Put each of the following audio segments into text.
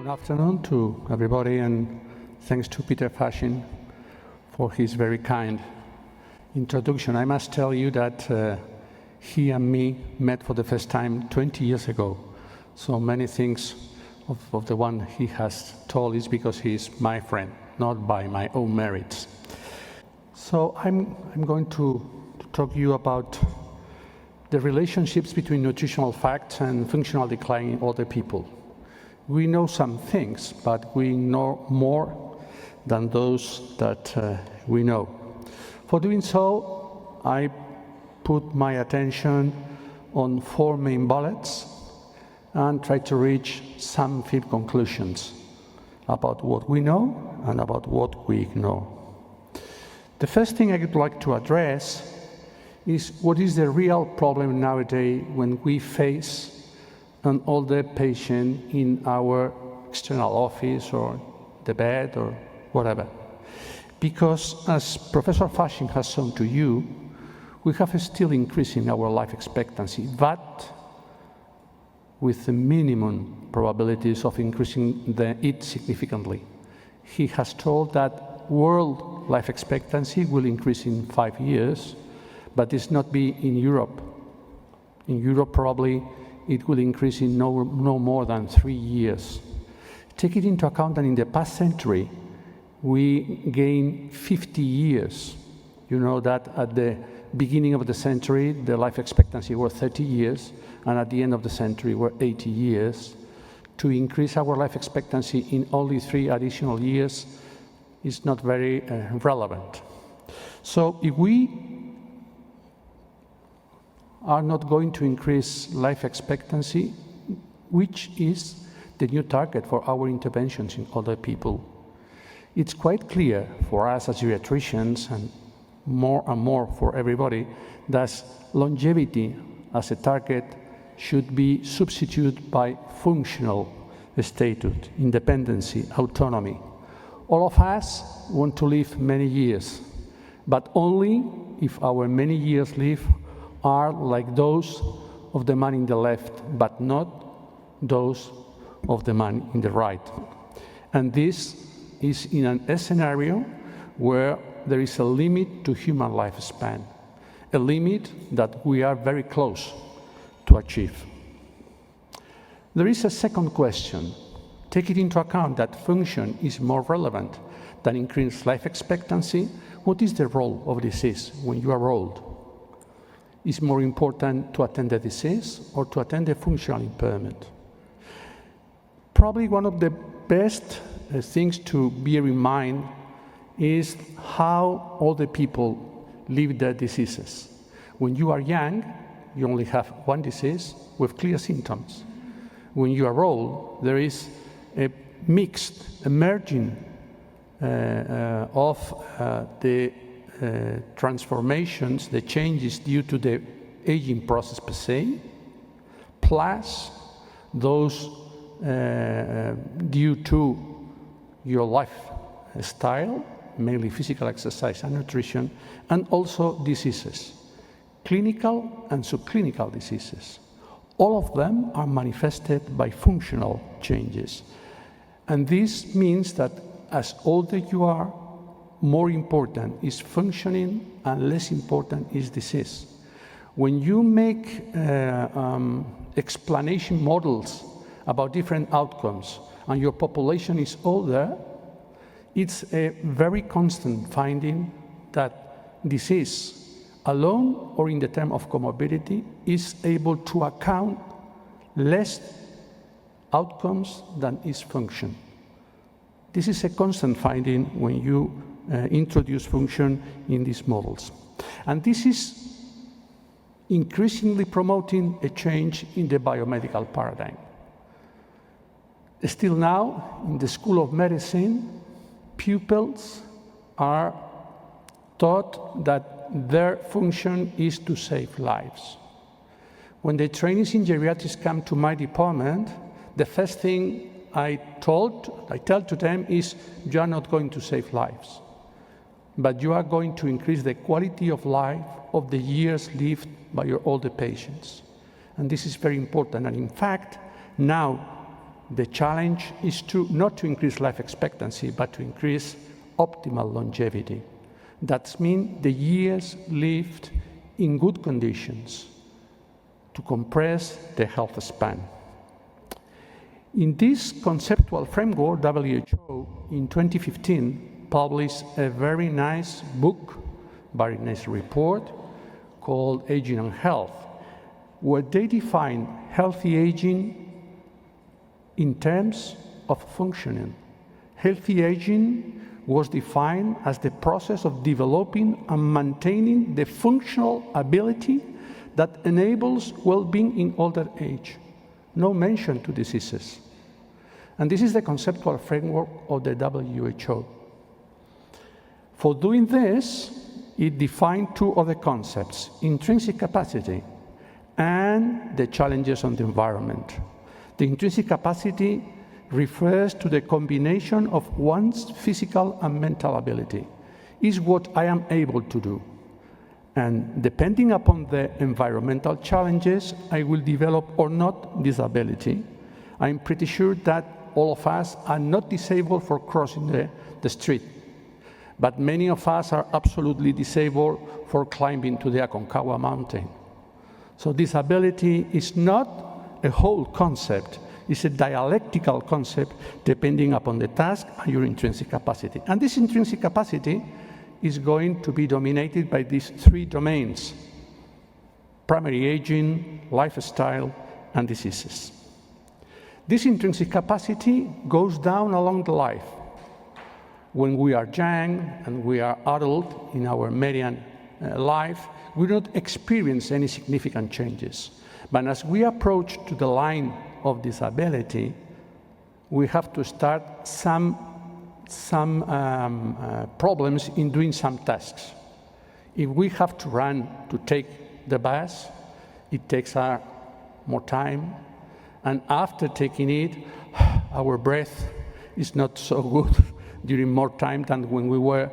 Good afternoon to everybody, and thanks to Peter Fasching for his very kind introduction. I must tell you that he and me met for the first time 20 years ago. So many things of the one he has told is because he is my friend, not by my own merits. So I'm going to talk to you about the relationships between nutritional facts and functional decline in older people. We know some things, but we know more than those that we know. For doing so, I put my attention on 4 main bullets and try to reach some few conclusions about what we know and about what we ignore. The first thing I would like to address is what is the real problem nowadays when we face an older patient in our external office or the bed or whatever. Because as Professor Fasching has shown to you, we have still increasing our life expectancy, but with the minimum probabilities of increasing it significantly. He has told that world life expectancy will increase in 5 years, but it's not be in Europe. In Europe, probably it will increase in no more than 3 years. Take it into account that in the past century, we gained 50 years. You know that at the beginning of the century, the life expectancy was 30 years, and at the end of the century were 80 years. To increase our life expectancy in only 3 additional years is not very relevant. So if we are not going to increase life expectancy, which is the new target for our interventions in older people. It's quite clear for us as geriatricians, and more for everybody, that longevity as a target should be substituted by functional status, independency, autonomy. All of us want to live many years, but only if our many years lived are like those of the man in the left, but not those of the man in the right. And this is in a scenario where there is a limit to human lifespan, a limit that we are very close to achieve. There is a second question. Take it into account that function is more relevant than increased life expectancy. What is the role of disease when you are old? Is more important to attend the disease or to attend the functional impairment? Probably one of the best things to bear in mind is how older people live their diseases. When you are young, you only have one disease with clear symptoms. When you are old, there is a mixed emerging of the transformations, the changes due to the aging process per se, plus those due to your lifestyle, mainly physical exercise and nutrition, and also diseases, clinical and subclinical diseases. All of them are manifested by functional changes. And this means that as older you are, more important is functioning and less important is disease. When you make explanation models about different outcomes and your population is older, it's a very constant finding that disease alone or in the term of comorbidity is able to account less outcomes than is function. This is a constant finding when you introduce function in these models. And this is increasingly promoting a change in the biomedical paradigm. Still now, in the School of Medicine, pupils are taught that their function is to save lives. When the trainees in geriatrics come to my department, the first thing I tell to them is, you are not going to save lives, but you are going to increase the quality of life of the years lived by your older patients. And this is very important. And in fact, now The challenge is not to increase life expectancy, but to increase optimal longevity. That means the years lived in good conditions, to compress the health span. In this conceptual framework, WHO in 2015 published a very nice book, very nice report called Aging and Health, where they define healthy aging in terms of functioning. Healthy aging was defined as the process of developing and maintaining the functional ability that enables well-being in older age. No mention to diseases. And this is the conceptual framework of the WHO. For doing this, it defined two other concepts: intrinsic capacity and the challenges on the environment. The intrinsic capacity refers to the combination of one's physical and mental ability. Is what I am able to do. And depending upon the environmental challenges, I will develop or not this ability. I'm pretty sure that all of us are not disabled for crossing the street, but many of us are absolutely disabled for climbing to the Aconcagua mountain. So disability is not a whole concept. It's a dialectical concept depending upon the task and your intrinsic capacity. And this intrinsic capacity is going to be dominated by these three domains: primary aging, lifestyle, and diseases. This intrinsic capacity goes down along the life. When we are young and we are adult in our median life, we don't experience any significant changes. But as we approach to the line of disability, we have to start some problems in doing some tasks. If we have to run to take the bus, it takes more time. And after taking it, our breath is not so good during more time than when we were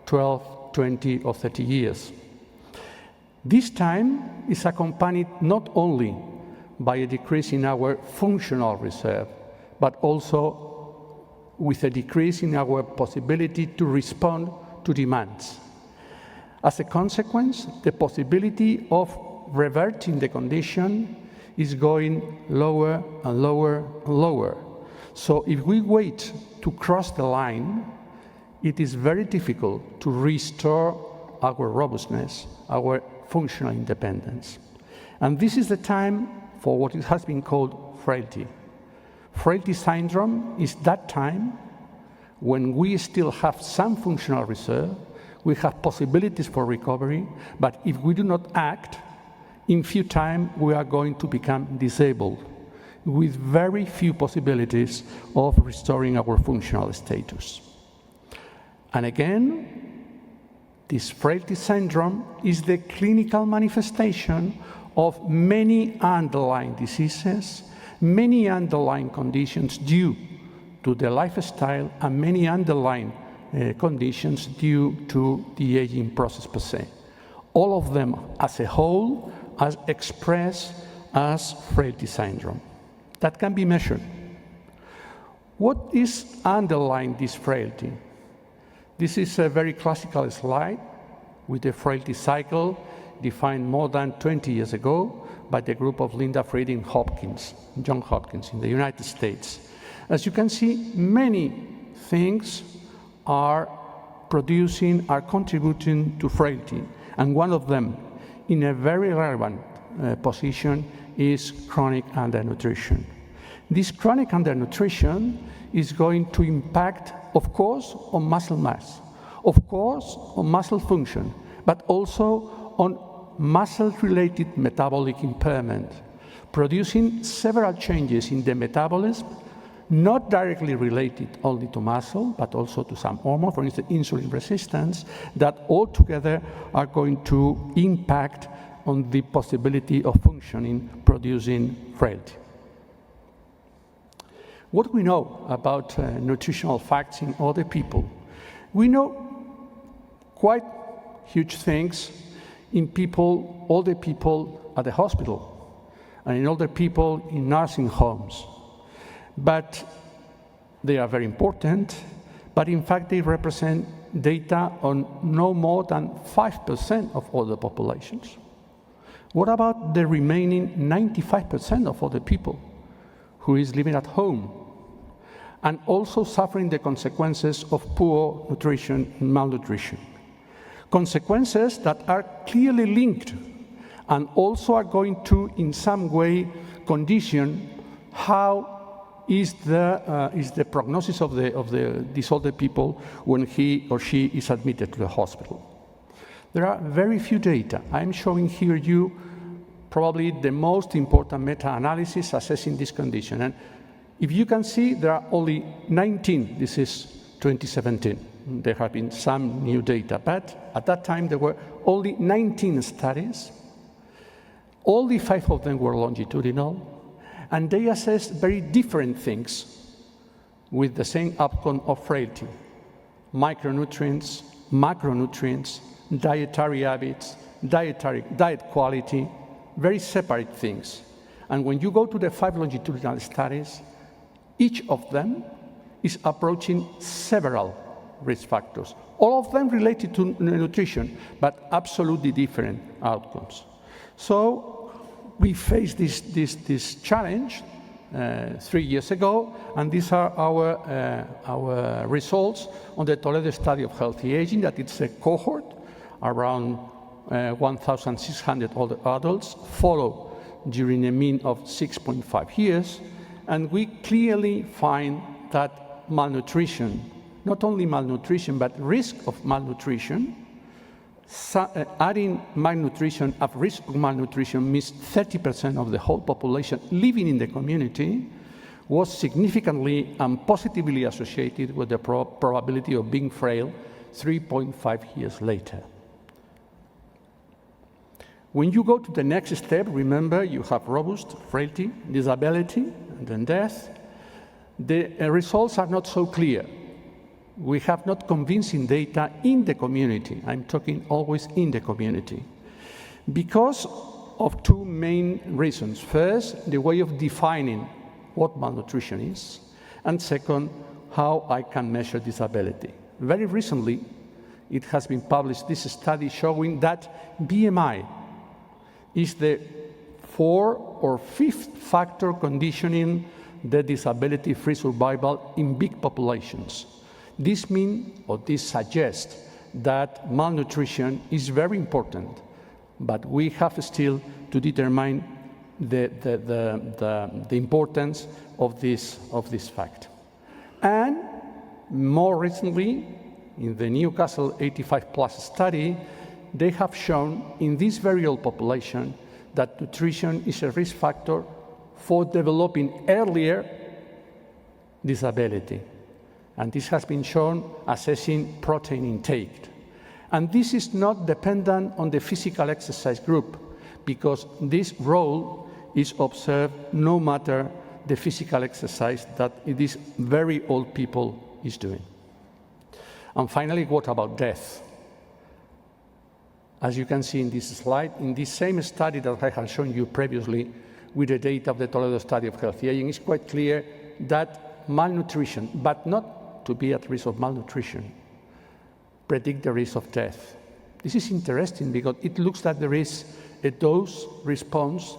12, 20, or 30 years. This time is accompanied not only by a decrease in our functional reserve, but also with a decrease in our possibility to respond to demands. As a consequence, the possibility of reverting the condition is going lower and lower and lower. So if we wait to cross the line, it is very difficult to restore our robustness, our functional independence. And this is the time for what has been called frailty. Frailty syndrome is that time when we still have some functional reserve, we have possibilities for recovery, but if we do not act, in few time we are going to become disabled with very few possibilities of restoring our functional status. And again, this frailty syndrome is the clinical manifestation of many underlying diseases, many underlying conditions due to the lifestyle, and many underlying conditions due to the aging process per se. All of them as a whole are expressed as frailty syndrome. That can be measured. What is underlying this frailty? This is a very classical slide with the frailty cycle defined more than 20 years ago by the group of Linda Fried in Johns Hopkins in the United States. As you can see, many things are contributing to frailty, and one of them, in a very relevant position, is chronic undernutrition. This chronic undernutrition is going to impact, of course, on muscle mass, of course, on muscle function, but also on muscle-related metabolic impairment, producing several changes in the metabolism, not directly related only to muscle, but also to some hormone, for instance, insulin resistance, that altogether are going to impact on the possibility of functioning, producing frailty. What we know about nutritional facts in older people? We know quite huge things in people, older people at the hospital, and in older people in nursing homes. But they are very important, but in fact they represent data on no more than 5% of all the populations. What about the remaining 95% of all the people who is living at home and also suffering the consequences of poor nutrition and malnutrition? Consequences that are clearly linked and also are going to, in some way, condition how is the prognosis of these older people when he or she is admitted to the hospital. There are very few data. I'm showing here you probably the most important meta-analysis assessing this condition. And if you can see, there are only 19. This is 2017. There have been some new data, but at that time there were only 19 studies. Only 5 of them were longitudinal, and they assessed very different things with the same outcome of frailty: micronutrients, macronutrients, dietary habits, diet quality, very separate things. And when you go to the 5 longitudinal studies, each of them is approaching several risk factors, all of them related to nutrition, but absolutely different outcomes. So we faced this challenge 3 years ago, and these are our results on the Toledo study of healthy aging. That it's a cohort around 1,600 older adults followed during a mean of 6.5 years, and we clearly find that malnutrition, not only malnutrition, but risk of malnutrition, adding malnutrition at risk of malnutrition means 30% of the whole population living in the community, was significantly and positively associated with the probability of being frail 3.5 years later. When you go to the next step, remember you have robust frailty, disability, and then death. The results are not so clear. We have not convincing data in the community. I'm talking always in the community, because of 2 main reasons. First, the way of defining what malnutrition is, and second, how I can measure disability. Very recently, it has been published, this study showing that BMI is the 4th or 5th factor conditioning the disability-free survival in big populations. This means, or this suggests, that malnutrition is very important, but we have still to determine the importance of this fact. And more recently, in the Newcastle 85+ study, they have shown in this very old population that nutrition is a risk factor for developing earlier disability. And this has been shown assessing protein intake. And this is not dependent on the physical exercise group, because this role is observed no matter the physical exercise that these very old people is doing. And finally, what about death? As you can see in this slide, in this same study that I have shown you previously with the data of the Toledo study of healthy aging, it's quite clear that malnutrition, but not to be at risk of malnutrition, predict the risk of death. This is interesting because it looks that there is a dose-response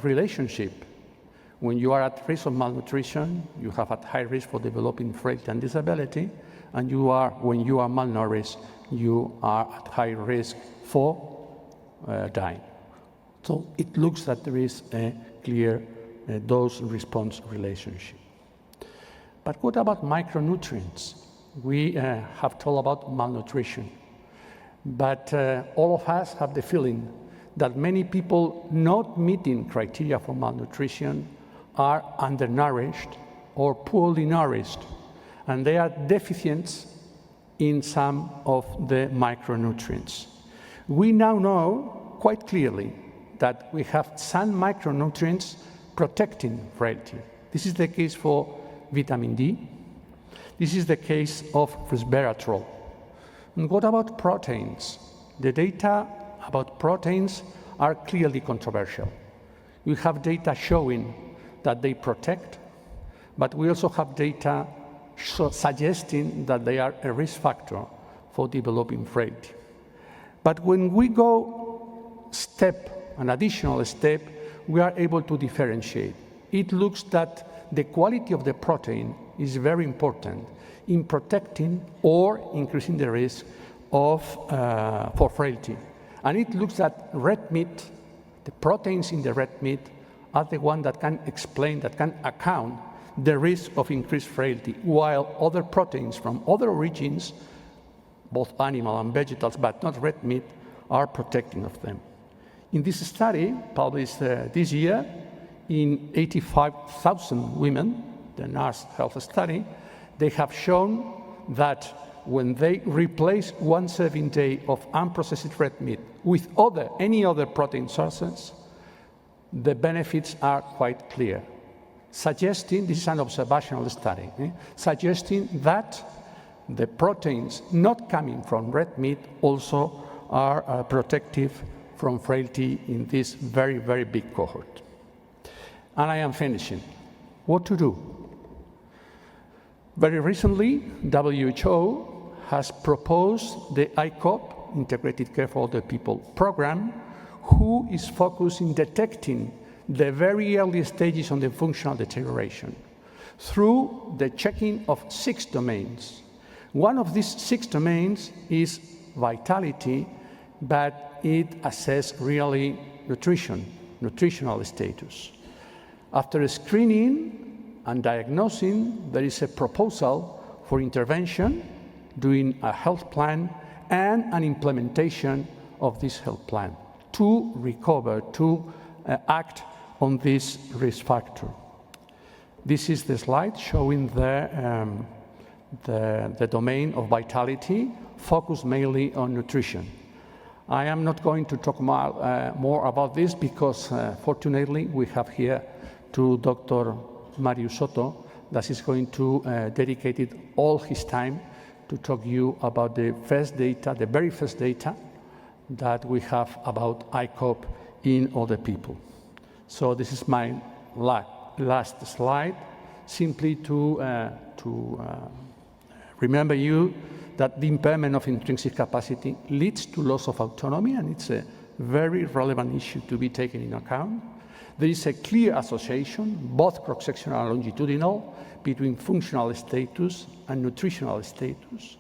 relationship. When you are at risk of malnutrition, you have at high risk for developing frailty and disability, and when you are malnourished, you are at high risk for dying. So it looks that there is a clear dose-response relationship. But what about micronutrients? We have told about malnutrition, but all of us have the feeling that many people not meeting criteria for malnutrition are undernourished or poorly nourished, and they are deficient in some of the micronutrients. We now know quite clearly that we have some micronutrients protecting frailty. This is the case for vitamin D. This is the case of resveratrol. And what about proteins? The data about proteins are clearly controversial. We have data showing that they protect, But we also have data suggesting that they are a risk factor for developing frailty. But when we go an additional step, we are able to differentiate. It looks that the quality of the protein is very important in protecting or increasing the risk for frailty. And it looks that red meat, the proteins in the red meat, are the one that can explain, that can account the risk of increased frailty, while other proteins from other origins, both animal and vegetables, but not red meat, are protecting of them. In this study, published this year, in 85,000 women, the NARS health study, they have shown that when they replace one serving day of unprocessed red meat with any other protein sources, the benefits are quite clear, suggesting, this is an observational study, suggesting that the proteins not coming from red meat also are protective from frailty in this very, very big cohort. And I am finishing. What to do? Very recently, WHO has proposed the ICOP, Integrated Care for Older People program, who is focused in detecting the very early stages on the functional deterioration through the checking of 6 domains. One of these 6 domains is vitality, but it assesses really nutritional status. After screening and diagnosing, there is a proposal for intervention, doing a health plan, and an implementation of this health plan to recover, to act on this risk factor. This is the slide showing the domain of vitality, focused mainly on nutrition. I am not going to talk more about this because, fortunately, we have here to Dr. Mario Soto that is going to dedicate all his time to talk to you about the first data, the very first data that we have about ICOP in older people. So this is my last slide, simply to remember you that the impairment of intrinsic capacity leads to loss of autonomy, and it's a very relevant issue to be taken into account. There is a clear association, both cross-sectional and longitudinal, between functional status and nutritional status.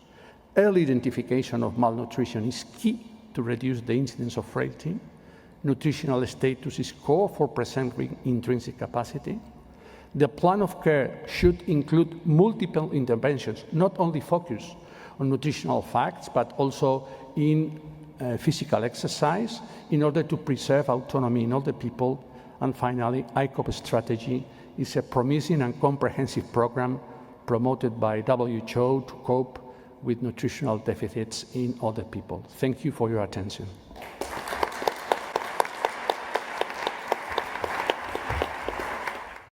Early identification of malnutrition is key to reduce the incidence of frailty. Nutritional status is core for preserving intrinsic capacity. The plan of care should include multiple interventions, not only focus on nutritional facts, but also in physical exercise in order to preserve autonomy in older people. And finally, ICOP strategy is a promising and comprehensive program promoted by WHO to cope with nutritional deficits in older people. Thank you for your attention.